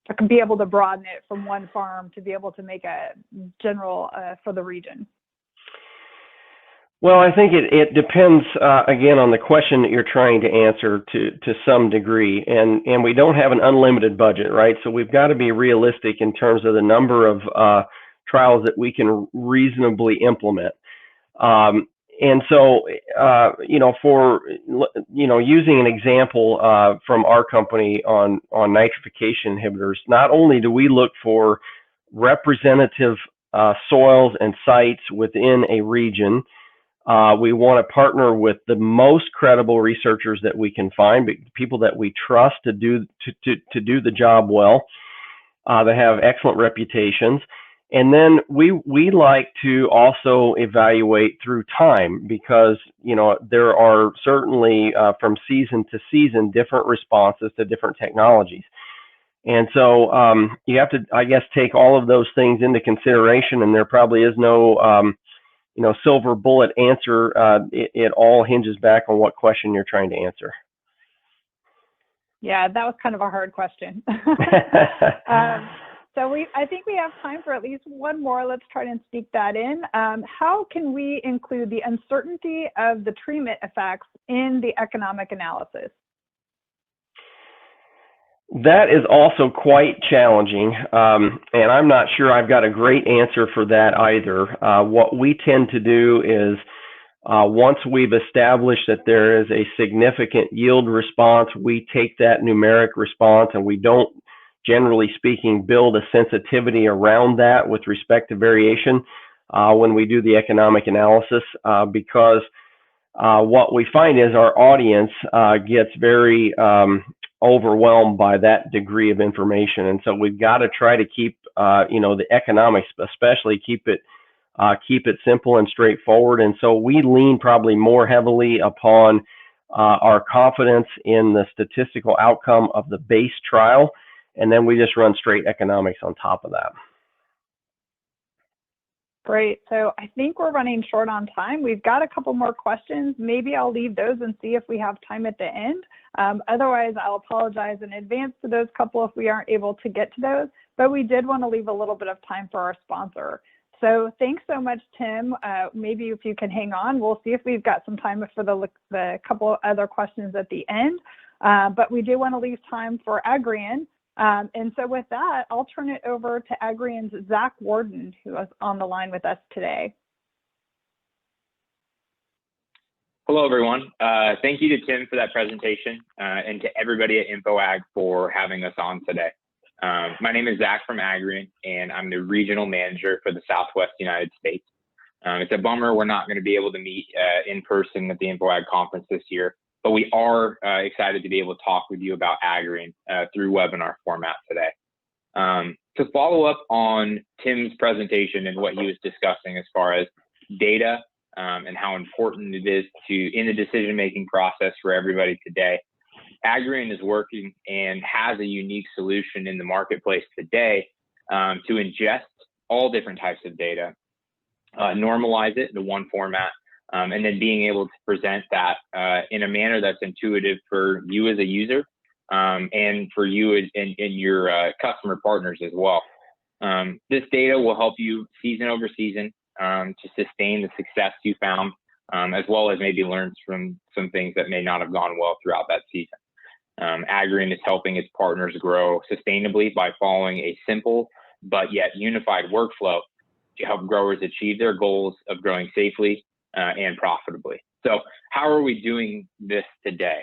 I can be able to broaden it from one farm to be able to make a general for the region. Well, I think it depends, again, on the question that you're trying to answer to some degree. And we don't have an unlimited budget, right? So we've got to be realistic in terms of the number of trials that we can reasonably implement. And so, for, using an example from our company on nitrification inhibitors, not only do we look for representative soils and sites within a region, we want to partner with the most credible researchers that we can find, people that we trust to do the job well, that have excellent reputations. And then we like to also evaluate through time because, there are certainly from season to season different responses to different technologies. And so you have to, I guess, take all of those things into consideration, and there probably is no, silver bullet answer. It all hinges back on what question you're trying to answer. Yeah, that was kind of a hard question. So I think we have time for at least one more. Let's try and sneak that in. How can we include the uncertainty of the treatment effects in the economic analysis? That is also quite challenging, and I'm not sure I've got a great answer for that either. What we tend to do is once we've established that there is a significant yield response, we take that numeric response and we don't, generally speaking, build a sensitivity around that with respect to variation when we do the economic analysis, because what we find is our audience gets very overwhelmed by that degree of information. And so we've got to try to keep, the economics, especially keep it simple and straightforward. And so we lean probably more heavily upon our confidence in the statistical outcome of the base trial. And then we just run straight economics on top of that. Great. So I think we're running short on time. We've got a couple more questions. Maybe I'll leave those and see if we have time at the end. Otherwise, I'll apologize in advance to those couple if we aren't able to get to those. But we did want to leave a little bit of time for our sponsor. So thanks so much, Tim. Maybe if you can hang on, we'll see if we've got some time for the couple of other questions at the end. But we do want to leave time for Agrian. And so with that, I'll turn it over to Agrian's Zach Warden, who is on the line with us today. Hello, everyone. Thank you to Tim for that presentation and to everybody at InfoAg for having us on today. My name is Zach from Agrian, and I'm the regional manager for the Southwest United States. It's a bummer we're not going to be able to meet in person at the InfoAg conference this year, but we are excited to be able to talk with you about Agrian through webinar format today. To follow up on Tim's presentation and what he was discussing as far as data and how important it is in the decision-making process for everybody today, Agrian is working and has a unique solution in the marketplace today to ingest all different types of data, normalize it into one format, and then being able to present that in a manner that's intuitive for you as a user and for you and your customer partners as well. This data will help you season over season to sustain the success you found, as well as maybe learn from some things that may not have gone well throughout that season. Agrian is helping its partners grow sustainably by following a simple but yet unified workflow to help growers achieve their goals of growing safely and profitably. So how are we doing this today?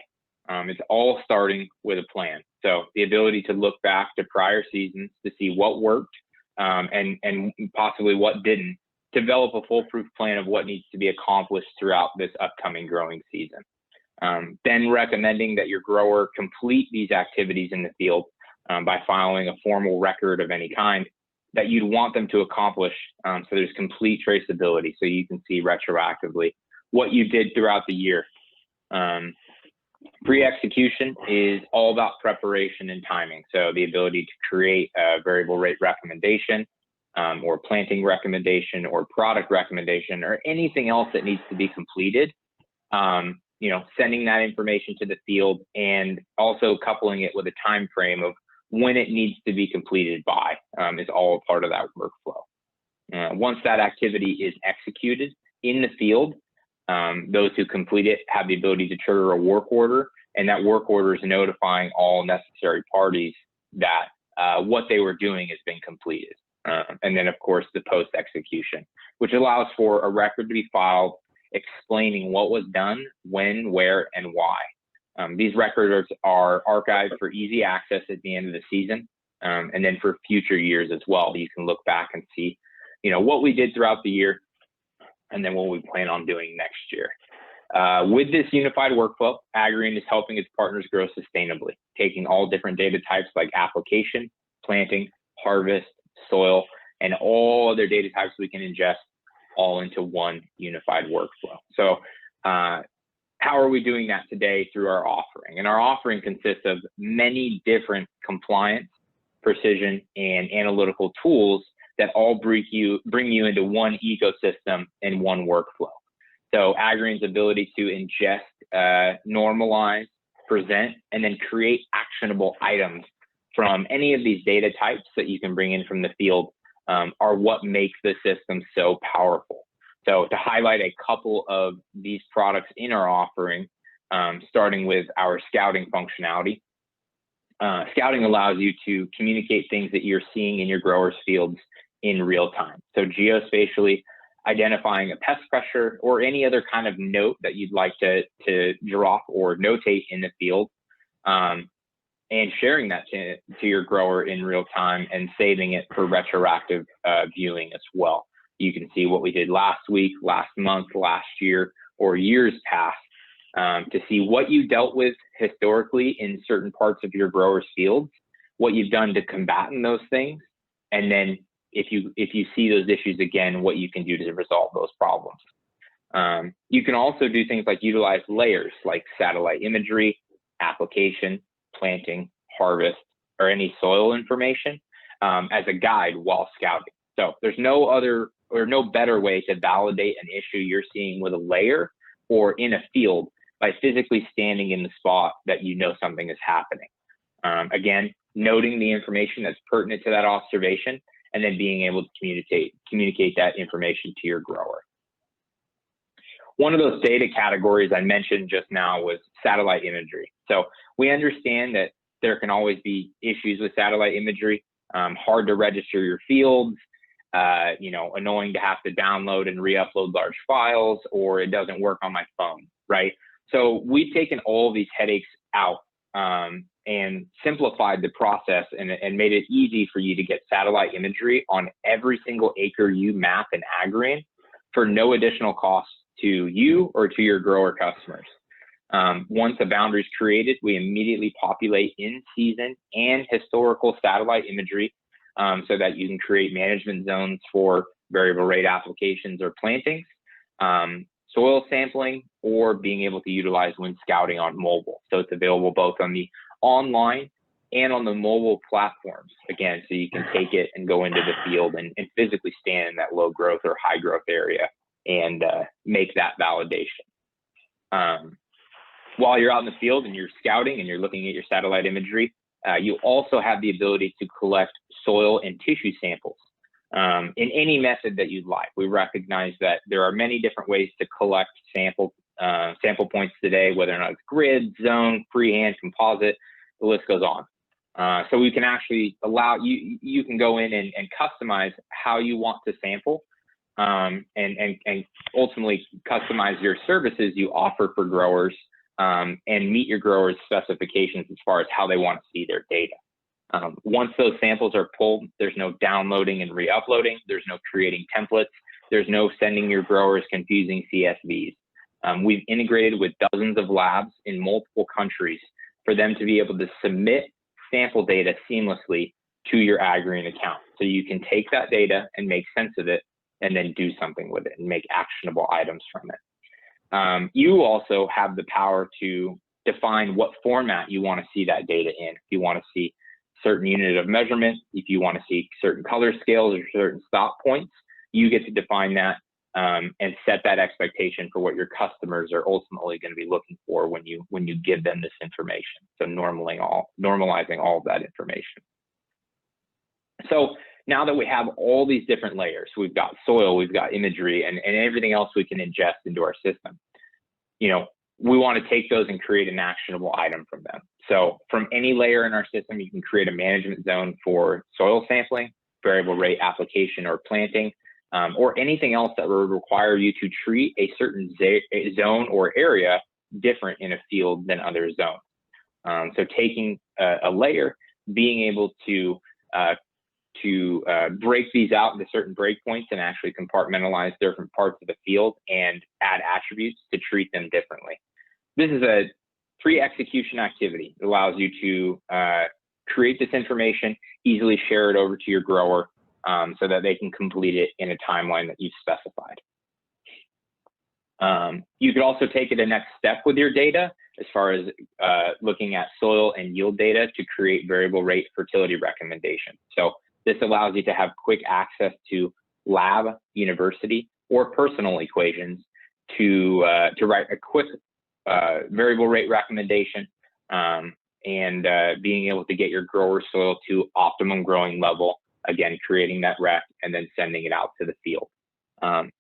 It's all starting with a plan. So the ability to look back to prior seasons to see what worked and possibly what didn't, develop a foolproof plan of what needs to be accomplished throughout this upcoming growing season. Then recommending that your grower complete these activities in the field by filing a formal record of any kind that you'd want them to accomplish, so there's complete traceability, so you can see retroactively what you did throughout the year. Pre-execution is all about preparation and timing, so the ability to create a variable rate recommendation or planting recommendation or product recommendation or anything else that needs to be completed. Sending that information to the field and also coupling it with a time frame of when it needs to be completed by is all part of that workflow. Once that activity is executed in the field, those who complete it have the ability to trigger a work order, and that work order is notifying all necessary parties that what they were doing has been completed. And then, of course, the post-execution, which allows for a record to be filed explaining what was done, when, where, and why. These records are archived for easy access at the end of the season, and then for future years as well. You can look back and see, what we did throughout the year, and then what we plan on doing next year. With this unified workflow, Agrian is helping its partners grow sustainably, taking all different data types like application, planting, harvest, soil, and all other data types we can ingest all into one unified workflow. So how are we doing that today through our offering? And our offering consists of many different compliance, precision, and analytical tools that all bring you into one ecosystem and one workflow. So Agrian's ability to ingest, normalize, present, and then create actionable items from any of these data types that you can bring in from the field are what makes the system so powerful. So to highlight a couple of these products in our offering, starting with our scouting functionality. Scouting allows you to communicate things that you're seeing in your growers' fields in real time. So geospatially identifying a pest pressure or any other kind of note that you'd like to drop or notate in the field, and sharing that to your grower in real time and saving it for retroactive viewing as well. You can see what we did last week, last month, last year, or years past to see what you dealt with historically in certain parts of your growers' fields, what you've done to combat those things, and then if you see those issues again, what you can do to resolve those problems. You can also do things like utilize layers like satellite imagery, application, planting, harvest, or any soil information as a guide while scouting. So there's no other or no better way to validate an issue you're seeing with a layer or in a field by physically standing in the spot that you know something is happening. Again, noting the information that's pertinent to that observation and then being able to communicate that information to your grower. One of those data categories I mentioned just now was satellite imagery. So we understand that there can always be issues with satellite imagery, hard to register your fields, annoying to have to download and re-upload large files, or it doesn't work on my phone, right? So we've taken all of these headaches out and simplified the process and made it easy for you to get satellite imagery on every single acre you map in Agrian for no additional cost to you or to your grower customers. Once a boundary is created, we immediately populate in-season and historical satellite imagery so that you can create management zones for variable rate applications or plantings, soil sampling, or being able to utilize when scouting on mobile. So it's available both on the online and on the mobile platforms, again, so you can take it and go into the field and physically stand in that low growth or high growth area and make that validation. While you're out in the field and you're scouting and you're looking at your satellite imagery, you also have the ability to collect soil and tissue samples in any method that you'd like. We recognize that there are many different ways to collect sample points today, whether or not it's grid, zone, freehand, composite, the list goes on. So we can actually allow you can go in and customize how you want to sample and ultimately customize your services you offer for growers and meet your growers' specifications as far as how they want to see their data. Once those samples are pulled, there's no downloading and re-uploading. There's no creating templates. There's no sending your growers confusing CSVs. We've integrated with dozens of labs in multiple countries for them to be able to submit sample data seamlessly to your Agrian account. So you can take that data and make sense of it and then do something with it and make actionable items from it. You also have the power to define what format you want to see that data in. If you want to see certain unit of measurement, if you want to see certain color scales or certain stop points, you get to define that and set that expectation for what your customers are ultimately going to be looking for when you give them this information. So normalizing all of that information. So now that we have all these different layers, we've got soil, we've got imagery, and everything else we can ingest into our system. We want to take those and create an actionable item from them. So from any layer in our system, you can create a management zone for soil sampling, variable rate application or planting, or anything else that would require you to treat a certain zone or area different in a field than other zones. So taking a layer, being able to break these out into certain breakpoints and actually compartmentalize different parts of the field and add attributes to treat them differently. This is a pre-execution activity. It allows you to create this information, easily share it over to your grower so that they can complete it in a timeline that you've specified. You could also take it a next step with your data as far as looking at soil and yield data to create variable rate fertility recommendations. So this allows you to have quick access to lab, university, or personal equations to write a quick variable rate recommendation and being able to get your grower soil to optimum growing level, again, creating that rec and then sending it out to the field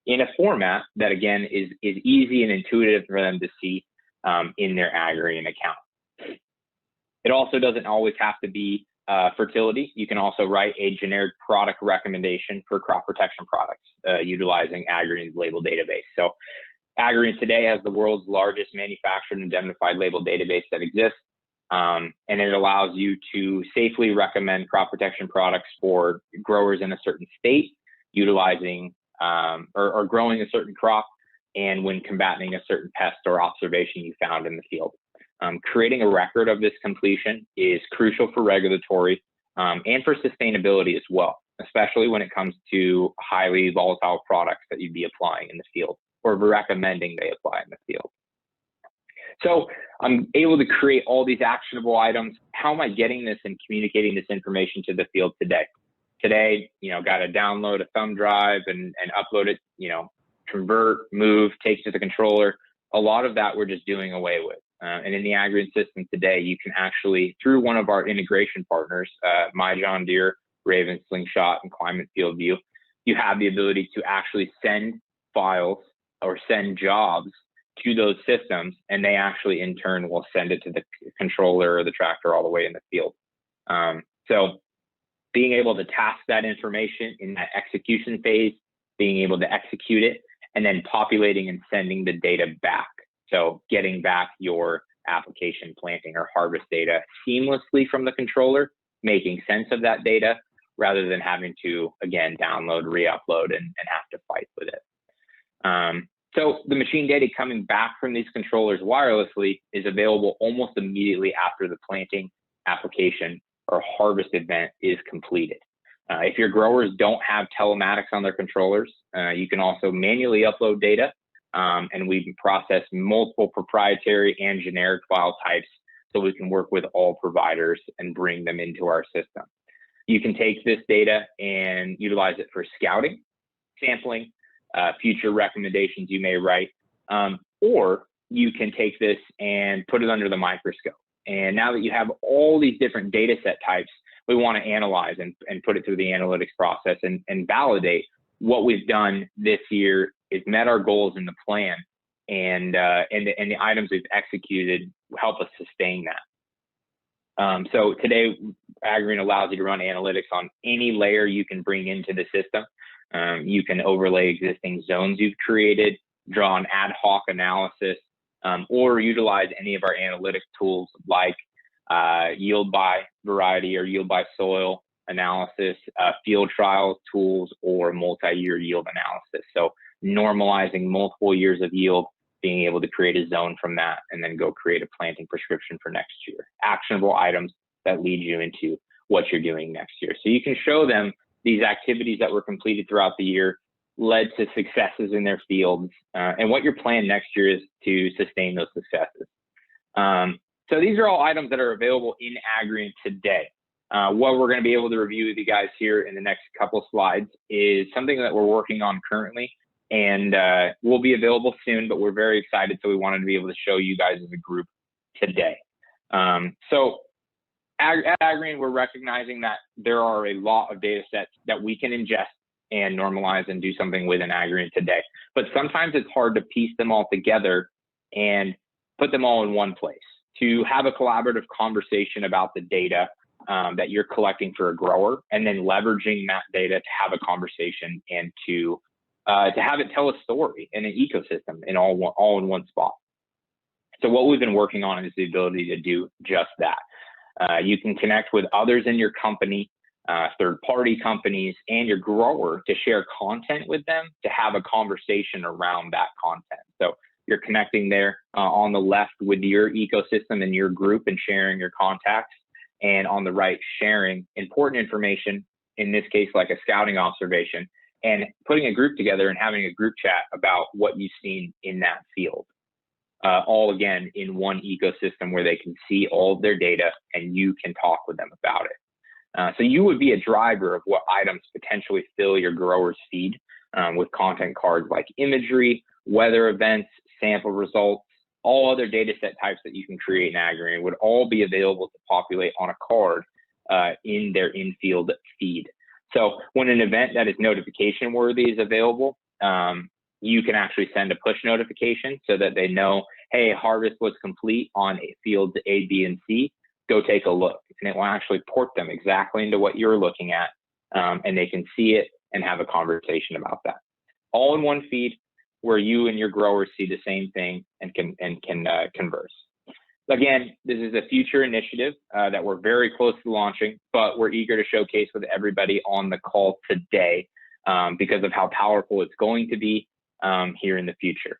in a format that, again, is easy and intuitive for them to see in their Agrian account. It also doesn't always have to be fertility. You can also write a generic product recommendation for crop protection products utilizing Agrian's label database. So Agrian today has the world's largest manufactured and indemnified label database that exists, and it allows you to safely recommend crop protection products for growers in a certain state, utilizing or growing a certain crop, and when combating a certain pest or observation you found in the field. Creating a record of this completion is crucial for regulatory and for sustainability as well, especially when it comes to highly volatile products that you'd be applying in the field or recommending they apply in the field. So I'm able to create all these actionable items. How am I getting this and communicating this information to the field today? Today, got to download a thumb drive and upload it, convert, move, take to the controller. A lot of that we're just doing away with. And in the Agrian system today, you can actually, through one of our integration partners, My John Deere, Raven, Slingshot, and Climate Field View, you have the ability to actually send files or send jobs to those systems, and they actually in turn will send it to the controller or the tractor all the way in the field. So being able to task that information in that execution phase, being able to execute it, and then populating and sending the data back. So getting back your application, planting, or harvest data seamlessly from the controller, making sense of that data, rather than having to, again, download, re-upload, and have to fight with it. So the machine data coming back from these controllers wirelessly is available almost immediately after the planting, application, or harvest event is completed. If your growers don't have telematics on their controllers, you can also manually upload data, and we can process multiple proprietary and generic file types so we can work with all providers and bring them into our system. You can take this data and utilize it for scouting, sampling, future recommendations you may write, or you can take this and put it under the microscope. And now that you have all these different data set types, we want to analyze and put it through the analytics process and validate what we've done this year is met our goals in the plan, and the items we've executed help us sustain that. So today, Agrian allows you to run analytics on any layer you can bring into the system. You can overlay existing zones you've created, draw an ad hoc analysis, or utilize any of our analytic tools like yield by variety or yield by soil analysis, field trial tools, or multi-year yield analysis. So normalizing multiple years of yield, being able to create a zone from that, and then go create a planting prescription for next year. Actionable items that lead you into what you're doing next year. So you can show them these activities that were completed throughout the year led to successes in their fields, and what your plan next year is to sustain those successes. So these are all items that are available in Agrian today. What we're going to be able to review with you guys here in the next couple slides is something that we're working on currently, and will be available soon, but we're very excited, so we wanted to be able to show you guys as a group today. So at Agrian, we're recognizing that there are a lot of data sets that we can ingest and normalize and do something with in Agrian today. But sometimes it's hard to piece them all together and put them all in one place. To have a collaborative conversation about the data that you're collecting for a grower, and then leveraging that data to have a conversation and to have it tell a story in an ecosystem in all in one spot. So what we've been working on is the ability to do just that. You can connect with others in your company, third-party companies, and your grower to share content with them, to have a conversation around that content. So you're connecting there on the left with your ecosystem and your group and sharing your contacts, and on the right, sharing important information, in this case, like a scouting observation, and putting a group together and having a group chat about what you've seen in that field. All again in one ecosystem where they can see all of their data and you can talk with them about it. So you would be a driver of what items potentially fill your grower's feed with content cards like imagery, weather events, sample results, all other data set types that you can create in Agrian would all be available to populate on a card in their in-field feed. So when an event that is notification worthy is available, you can actually send a push notification so that they know, hey, harvest was complete on fields A, B, and C. Go take a look. And it will actually port them exactly into what you're looking at, and they can see it and have a conversation about that. All in one feed where you and your growers see the same thing and can converse. Again, this is a future initiative that we're very close to launching, but we're eager to showcase with everybody on the call today because of how powerful it's going to be here in the future.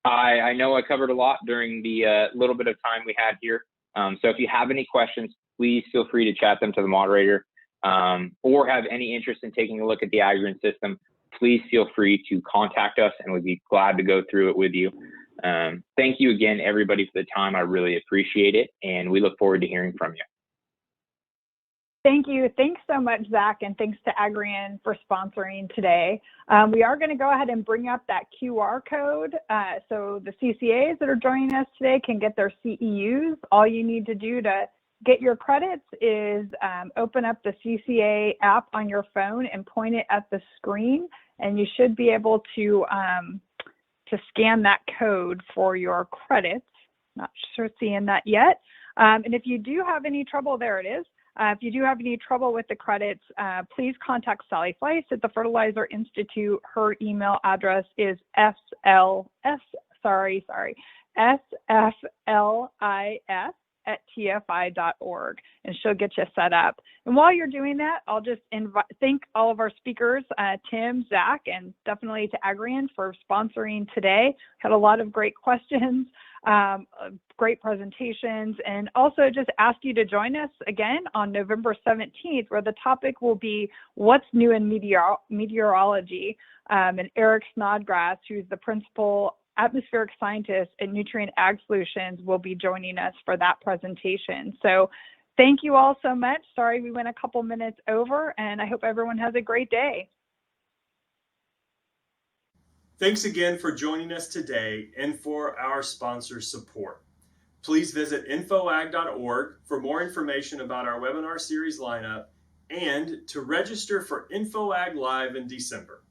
I know I covered a lot during the little bit of time we had here. So if you have any questions, please feel free to chat them to the moderator or have any interest in taking a look at the Agrian system. Please feel free to contact us and we'd be glad to go through it with you. Thank you again, everybody, for the time. I really appreciate it, and we look forward to hearing from you. Thank you. Thanks so much, Zach, and thanks to Agrian for sponsoring today. We are going to go ahead and bring up that QR code so the CCAs that are joining us today can get their CEUs. All you need to do to get your credits is open up the CCA app on your phone and point it at the screen, and you should be able to scan that code for your credits. Not sure seeing that yet. And if you do have any trouble, there it is. If you do have any trouble with the credits, please contact Sally Fleiss at the Fertilizer Institute. Her email address is sflis@tfi.org, and she'll get you set up. And while you're doing that, I'll just thank all of our speakers, Tim, Zach, and definitely to Agrian for sponsoring today. Had a lot of great questions, great presentations, and also just ask you to join us again on November 17th, where the topic will be what's new in meteorology. And Eric Snodgrass, who's the principal atmospheric scientist at Nutrient Ag Solutions, will be joining us for that presentation. So thank you all so much. Sorry we went a couple minutes over, and I hope everyone has a great day. Thanks again for joining us today and for our sponsors' support. Please visit infoag.org for more information about our webinar series lineup and to register for InfoAg Live in December.